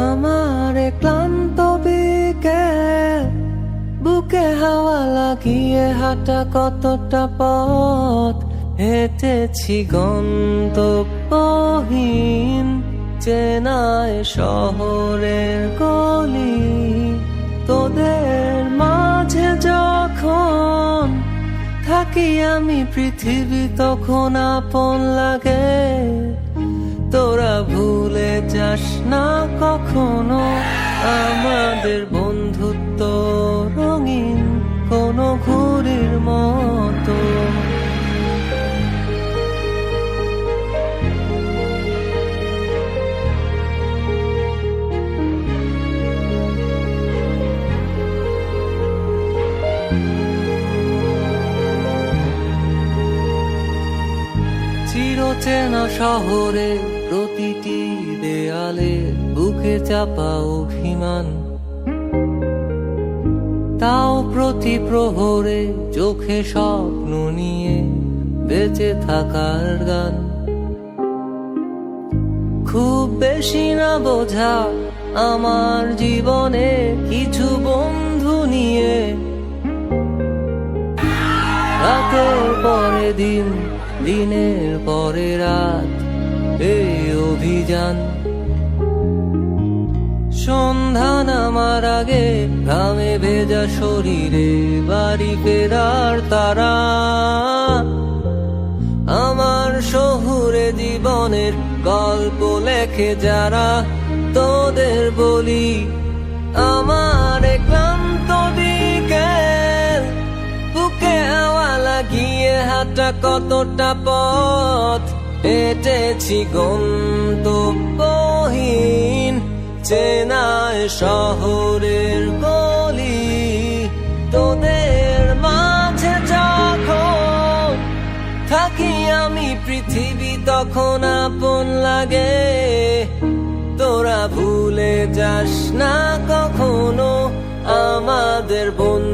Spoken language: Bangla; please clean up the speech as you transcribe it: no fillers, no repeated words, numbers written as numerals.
আমার ক্লান্ত বিকেল, বুকে হাওয়া লাগিয়ে হাঁটা কতটা পথ হেঁটেছি গন্তব্যহীন চেনায় শহরের গলি। তোদের মাঝে যখন থাকি আমি পৃথিবী তখন আপন লাগে। তোরা ভুলে যাস না কখনো আমাদের বন্ধুত্ব রঙিন কোনো ঘুড়ির মতো। চিরচেনা শহরে প্রতিটি দেয়ালে বুকে চাপা অভিমান, তাও প্রতি প্রহরে চোখে স্বপ্ন নিয়ে বেঁচে থাকার গান। খুব বেশি না বোঝা আমার জীবনে কিছু বন্ধু নিয়ে, রাতের পরে দিন, দিনের পরে রাত, এই অভিযান। সন্ধ্যা নামার আগে ঘামে ভেজা শরীরে বাড়ি ফেরার তারা। আমার শহুরে জীবনের গল্প লেখে যারা, তোদের বলি আমার ক্লান্ত বিকেল, বুকে হাওয়া লাগিয়ে হাঁটা কতটা পথ হেঁটেছি গন্তব্যহীন চেনায় শহরের গলি। তোদের মাঝে যখন থাকি আমি পৃথিবী তখন আপন লাগে। তোরা ভুলে যাস না কখনো আমাদের বন্ধু